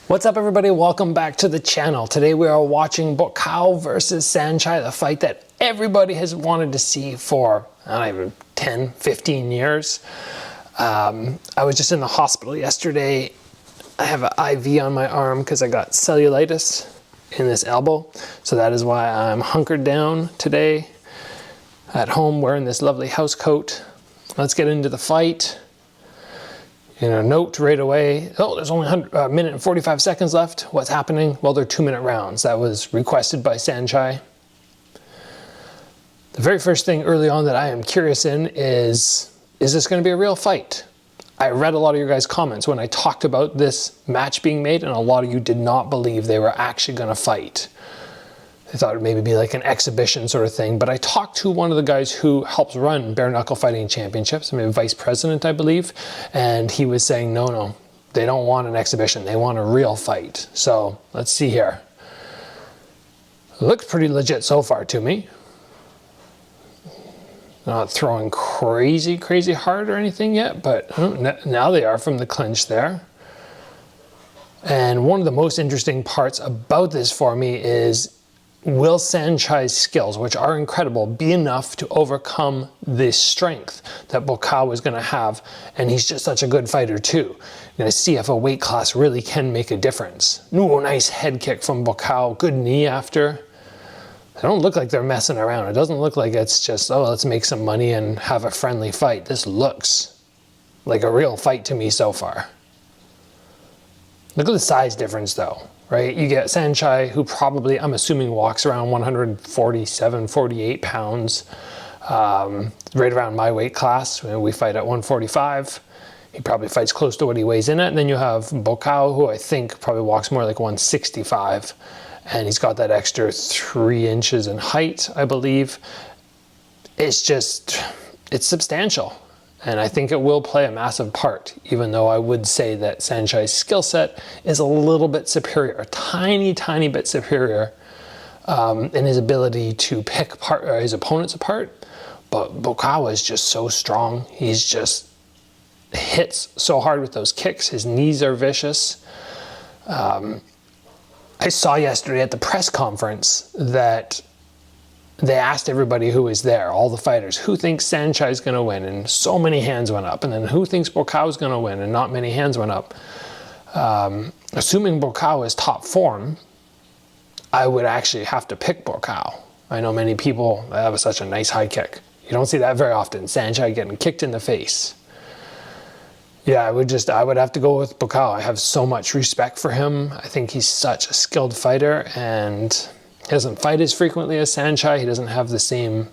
What's up everybody, welcome back to the channel. Today we are watching Buakaw versus Saenchai, the fight that everybody has wanted to see for, I don't know, 10, 15 years. I was just in the hospital yesterday. I have an IV on my arm because I got cellulitis in this elbow. So that is why I'm hunkered down today at home wearing this lovely house coat. Let's get into the fight. You know, note right away, oh, there's only a minute and 45 seconds left. What's happening? Well, they're 2-minute rounds. That was requested by Saenchai. The very first thing early on that I am curious in is this going to be a real fight? I read a lot of your guys' comments when I talked about this match being made, and a lot of you did not believe they were actually going to fight. I thought it would maybe be like an exhibition sort of thing, but I talked to one of the guys who helps run Bare Knuckle Fighting Championships, I mean, vice president, I believe, and he was saying, no, they don't want an exhibition, they want a real fight. So let's see here. It looks pretty legit so far to me. Not throwing crazy hard or anything yet, but now they are from the clinch there. And one of the most interesting parts about this for me is, will Saenchai's skills, which are incredible, be enough to overcome this strength that Buakaw is going to have? And he's just such a good fighter too. You're going to see if a weight class really can make a difference. Ooh, nice head kick from Buakaw. Good knee after. They don't look like they're messing around. It doesn't look like it's just, oh, let's make some money and have a friendly fight. This looks like a real fight to me so far. Look at the size difference though. Right, you get Saenchai, who probably, I'm assuming, walks around 147, 48 pounds, right around my weight class. We fight at 145. He probably fights close to what he weighs in at. And then you have Buakaw, who I think probably walks more like 165. And he's got that extra 3 inches in height, I believe. It's just, it's substantial. And I think it will play a massive part, even though I would say that Saenchai's skill set is a little bit superior, a tiny bit superior in his ability to pick his opponents apart. But Buakaw is just so strong. He's just hits so hard with those kicks. His knees are vicious. I saw yesterday at the press conference that they asked everybody who was there, all the fighters, who thinks Saenchai is going to win? And so many hands went up. And then who thinks Buakaw is going to win? And not many hands went up. Assuming Buakaw is top form, I would actually have to pick Buakaw. I know many people, that was such a nice high kick. You don't see that very often. Saenchai getting kicked in the face. Yeah, I would have to go with Buakaw. I have so much respect for him. I think he's such a skilled fighter, and he doesn't fight as frequently as Saenchai. He doesn't have the same,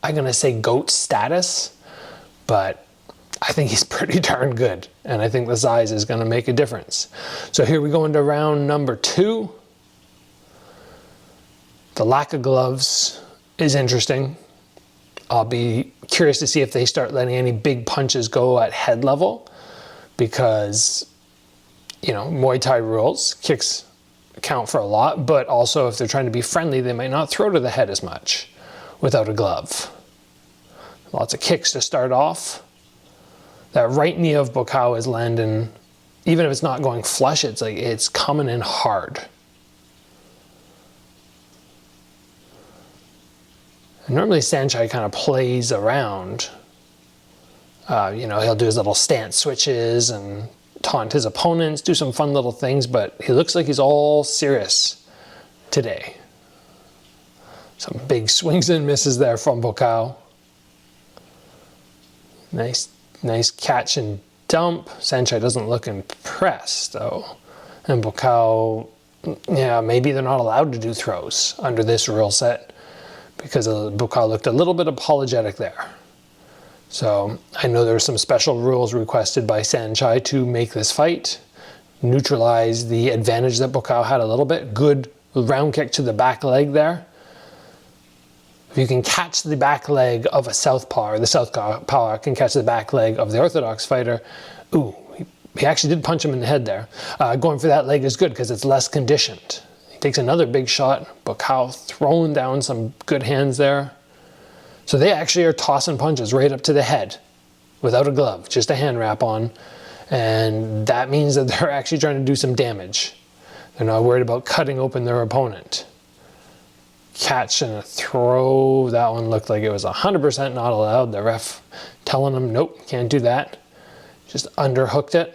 I'm going to say, GOAT status, but I think he's pretty darn good. And I think the size is going to make a difference. So here we go into round number 2. The lack of gloves is interesting. I'll be curious to see if they start letting any big punches go at head level, because, you know, Muay Thai rules, kicks count for a lot, but also if they're trying to be friendly, they might not throw to the head as much without a glove. Lots of kicks to start off. That right knee of Buakaw is landing, even if it's not going flush, it's like it's coming in hard. And normally Saenchai kind of plays around. You know, he'll do his little stance switches and taunt his opponents, do some fun little things, but he looks like he's all serious today. Some big swings and misses there from Buakaw. Nice catch and dump. Saenchai doesn't look impressed though. And Buakaw, yeah, maybe they're not allowed to do throws under this rule set, because Buakaw looked a little bit apologetic there. So I know there are some special rules requested by Saenchai to make this fight, neutralize the advantage that Buakaw had a little bit. Good round kick to the back leg there. If you can catch the back leg of a southpaw, or the southpaw can catch the back leg of the orthodox fighter, ooh, he actually did punch him in the head there. Going for that leg is good because it's less conditioned. He takes another big shot. Buakaw throwing down some good hands there. So they actually are tossing punches right up to the head without a glove, just a hand wrap on. And that means that they're actually trying to do some damage. They're not worried about cutting open their opponent. Catch and a throw. That one looked like it was 100% not allowed. The ref telling them, nope, can't do that. Just underhooked it.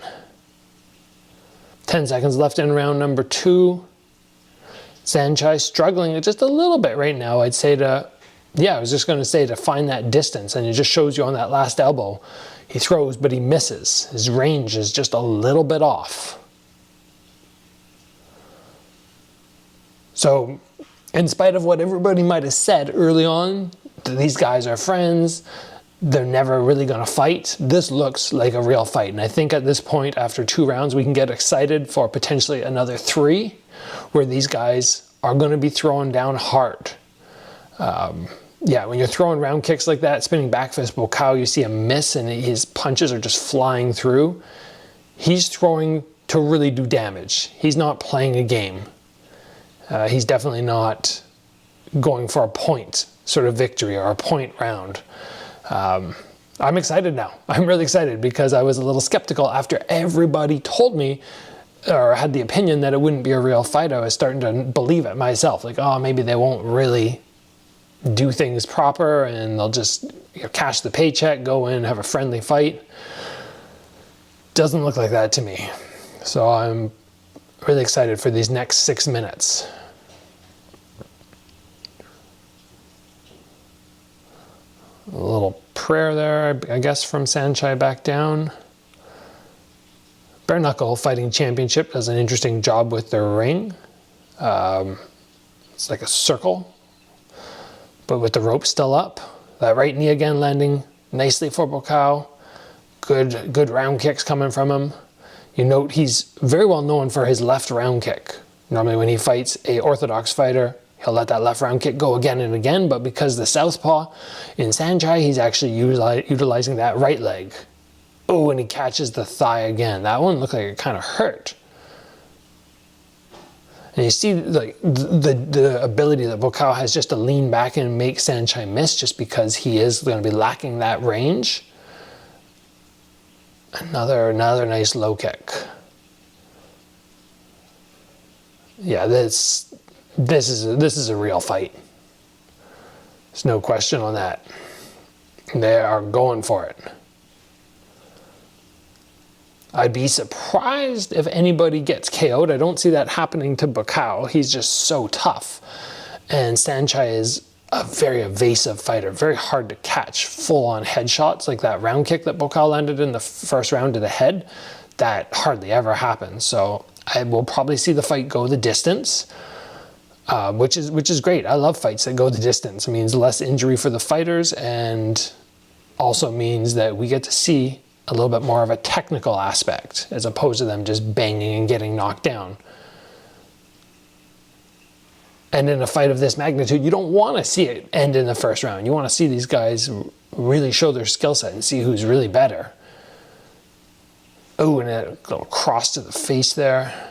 10 seconds left in round number 2. Saenchai struggling just a little bit right now. I'd say to, yeah, I was just going to say to find that distance, and it just shows you on that last elbow. He throws, but he misses. His range is just a little bit off. So, in spite of what everybody might have said early on, these guys are friends, they're never really going to fight, this looks like a real fight. And I think at this point, after 2 rounds, we can get excited for potentially another 3, where these guys are going to be throwing down hard. Yeah, when you're throwing round kicks like that, spinning back fist Buakaw, you see a miss and his punches are just flying through. He's throwing to really do damage. He's not playing a game. He's definitely not going for a point sort of victory or a point round. I'm excited now. I'm really excited because I was a little skeptical after everybody told me or had the opinion that it wouldn't be a real fight. I was starting to believe it myself. Like, oh, maybe they won't really do things proper and they'll just cash the paycheck, go in, have a friendly fight. Doesn't look like that to me. So I'm really excited for these next 6 minutes. A little prayer there, I guess, from Saenchai back down. Bare Knuckle Fighting Championship does an interesting job with their ring. It's like a circle, but with the rope still up. That right knee again landing nicely for Buakaw. Good round kicks coming from him. You note he's very well known for his left round kick. Normally when he fights a orthodox fighter, he'll let that left round kick go again and again, but because the southpaw in Saenchai, he's actually utilizing that right leg. Oh, and he catches the thigh again. That one looked like it kind of hurt. And you see like the ability that Buakaw has just to lean back and make Saenchai miss just because he is going to be lacking that range. Another nice low kick. Yeah, this is a real fight. There's no question on that. They are going for it. I'd be surprised if anybody gets KO'd. I don't see that happening to Buakaw. He's just so tough. And Saenchai is a very evasive fighter, very hard to catch full-on headshots like that round kick that Buakaw landed in the first round to the head. That hardly ever happens. So I will probably see the fight go the distance, which is great. I love fights that go the distance. It means less injury for the fighters and also means that we get to see a little bit more of a technical aspect as opposed to them just banging and getting knocked down. And in a fight of this magnitude, you don't want to see it end in the first round. You want to see these guys really show their skill set and see who's really better. Oh, and a little cross to the face there.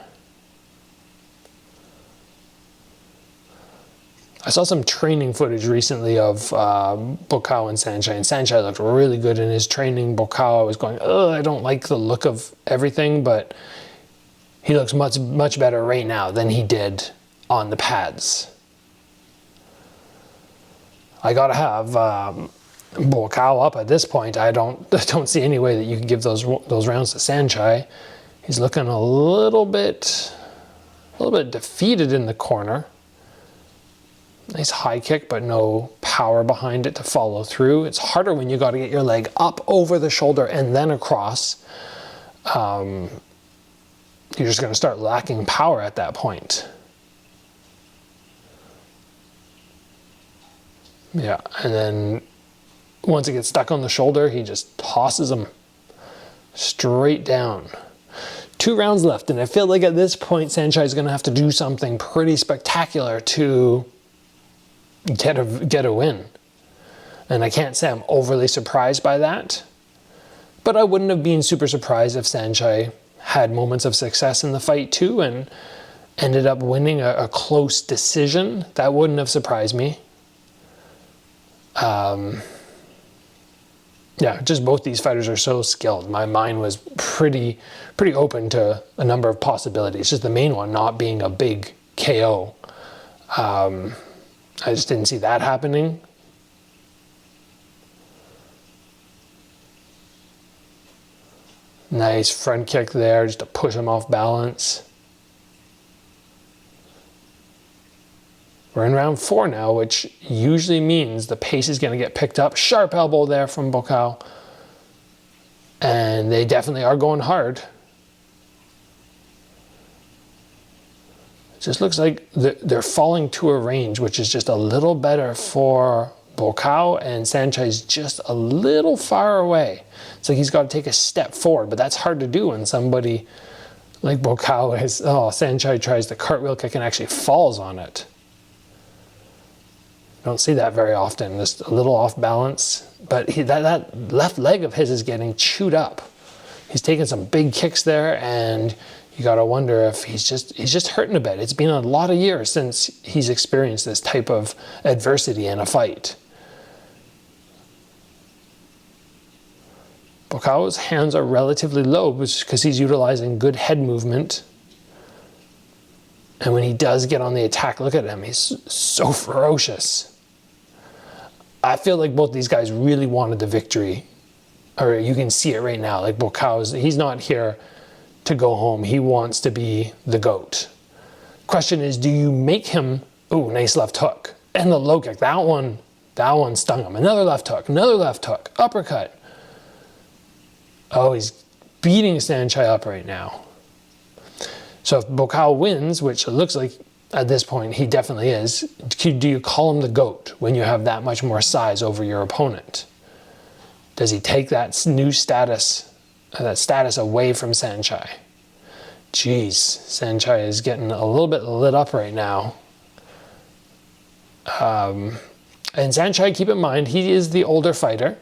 I saw some training footage recently of Buakaw and Saenchai, and Saenchai looked really good in his training. Buakaw was going, oh, I don't like the look of everything, but he looks much better right now than he did on the pads. I gotta have Buakaw up at this point. I don't see any way that you can give those rounds to Saenchai. He's looking a little bit defeated in the corner. Nice high kick, but no power behind it to follow through. It's harder when you got to get your leg up over the shoulder and then across. You're just going to start lacking power at that point. Yeah, and then once it gets stuck on the shoulder, he just tosses him straight down. 2 rounds left, and I feel like at this point, Saenchai is going to have to do something pretty spectacular to get a win. And I can't say I'm overly surprised by that, but I wouldn't have been super surprised if Saenchai had moments of success in the fight too and ended up winning a close decision. That wouldn't have surprised me. yeah, just both these fighters are so skilled. My mind was pretty open to a number of possibilities. Just the main one not being a big KO. I just didn't see that happening. Nice front kick there, just to push him off balance. We're in round 4 now, which usually means the pace is going to get picked up. Sharp elbow there from Buakaw. And they definitely are going hard. It just looks like they're falling to a range, which is just a little better for Buakaw, and Saenchai's just a little far away. It's like he's got to take a step forward, but that's hard to do when somebody like Buakaw is, Saenchai tries the cartwheel kick and actually falls on it. Don't see that very often, just a little off balance. But that left leg of his is getting chewed up. He's taking some big kicks there, and you gotta wonder if he's just hurting a bit. It's been a lot of years since he's experienced this type of adversity in a fight. Buakaw's hands are relatively low because he's utilizing good head movement. And when he does get on the attack, look at him, he's so ferocious. I feel like both these guys really wanted the victory, or you can see it right now. Like Buakaw's, he's not here to go home. He wants to be the GOAT. Question is, do you make him, oh, nice left hook. And the low kick, that one stung him. Another left hook, uppercut. Oh, he's beating Saenchai up right now. So if Buakaw wins, which it looks like at this point he definitely is, do you call him the GOAT when you have that much more size over your opponent? Does he take that new status, away from Saenchai? Jeez, Saenchai is getting a little bit lit up right now. And Saenchai, keep in mind, he is the older fighter.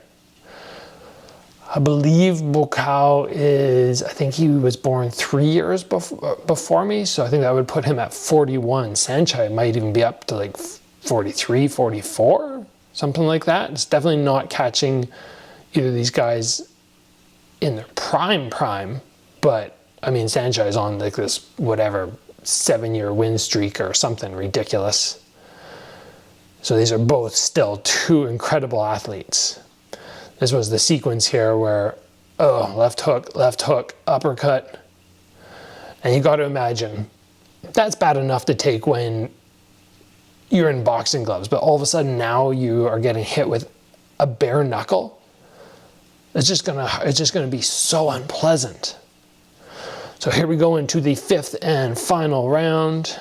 I believe Buakaw is, I think he was born 3 years before me, so I think that would put him at 41. Saenchai might even be up to like 43, 44, something like that. It's definitely not catching either of these guys in their prime, but I mean, Saenchai is on like this, whatever, 7-year win streak or something ridiculous. So these are both still two incredible athletes. This was the sequence here where, left hook, uppercut. And you got to imagine, that's bad enough to take when you're in boxing gloves, but all of a sudden now you are getting hit with a bare knuckle. It's just gonna be so unpleasant. So here we go into the 5th and final round.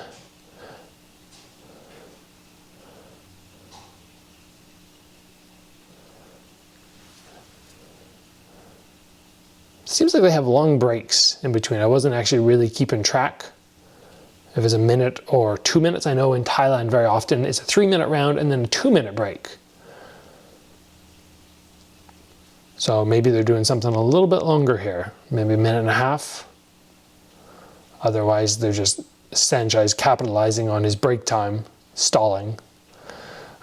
Seems like they have long breaks in between. I wasn't actually really keeping track if it's a minute or 2 minutes. I know in Thailand very often it's a 3-minute round and then a 2-minute break. So maybe they're doing something a little bit longer here, maybe a minute and a half. Otherwise, they're just, Saenchai's capitalizing on his break time, stalling.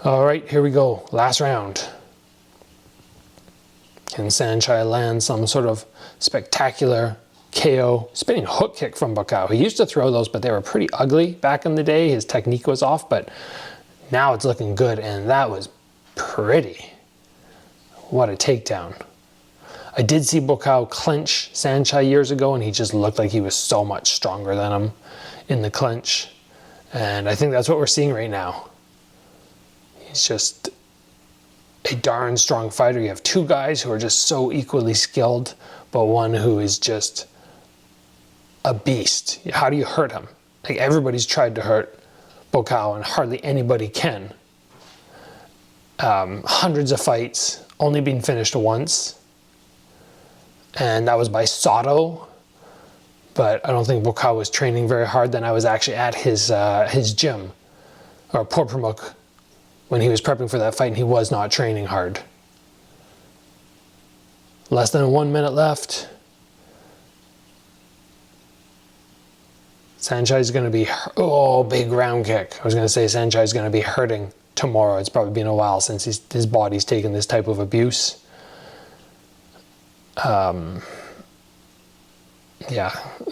All right, here we go, last round. Can Saenchai land some sort of spectacular KO? Spinning hook kick from Buakaw. He used to throw those, but they were pretty ugly back in the day. His technique was off, but now it's looking good, and that was pretty. What a takedown. I did see Buakaw clinch Saenchai years ago, and he just looked like he was so much stronger than him in the clinch. And I think that's what we're seeing right now. He's just a darn strong fighter. You have two guys who are just so equally skilled, but one who is just a beast. How do you hurt him? Like, everybody's tried to hurt Buakaw and hardly anybody can. Hundreds of fights, only been finished once. And that was by Sato. But I don't think Buakaw was training very hard. Then I was actually at his gym, or Porpramuk, when he was prepping for that fight, and he was not training hard. Less than 1 minute left. Saenchai's going to be, big round kick. I was going to say Saenchai's going to be hurting tomorrow. It's probably been a while since his body's taken this type of abuse. Yeah,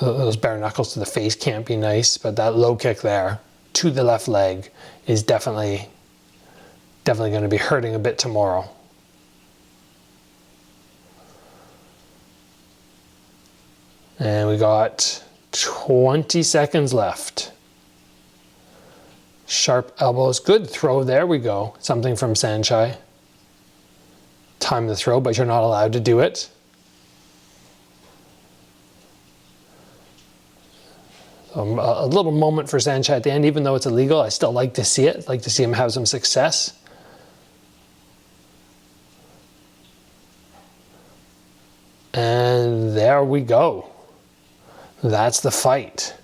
those bare knuckles to the face can't be nice, but that low kick there to the left leg is definitely going to be hurting a bit tomorrow. And we got 20 seconds left. Sharp elbows, good throw, there we go. Something from Saenchai. Time the throw, but you're not allowed to do it. A little moment for Saenchai at the end, even though it's illegal, I still like to see it, like to see him have some success. And there we go. That's the fight.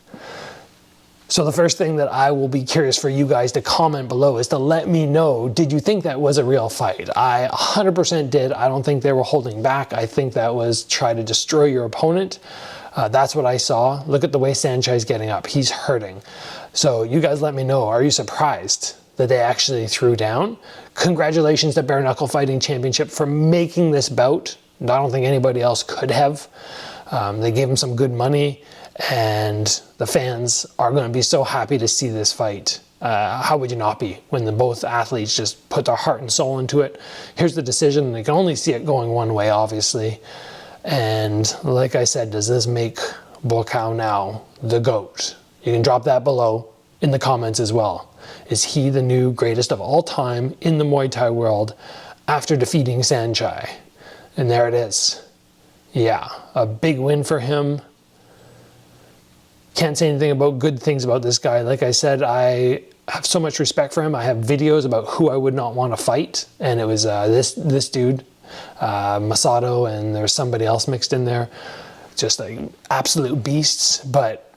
So the first thing that I will be curious for you guys to comment below is to let me know, did you think that was a real fight? I 100% did. I don't think they were holding back. I think that was try to destroy your opponent. That's what I saw. Look at the way Saenchai's getting up. He's hurting. So you guys let me know, are you surprised that they actually threw down? Congratulations to Bare Knuckle Fighting Championship for making this bout. I don't think anybody else could have. They gave him some good money, and the fans are going to be so happy to see this fight. How would you not be when both athletes just put their heart and soul into it? Here's the decision. They can only see it going one way, obviously. And like I said, does this make Buakaw now the GOAT? You can drop that below in the comments as well. Is he the new greatest of all time in the Muay Thai world after defeating Saenchai? And there it is. Yeah, a big win for him. Can't say anything about good things about this guy. Like I said, I have so much respect for him. I have videos about who I would not want to fight. And it was this dude, Masato, and there's somebody else mixed in there. Just like absolute beasts, but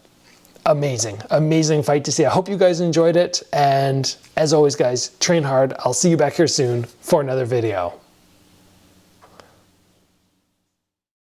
amazing, amazing fight to see. I hope you guys enjoyed it. And as always, guys, train hard. I'll see you back here soon for another video.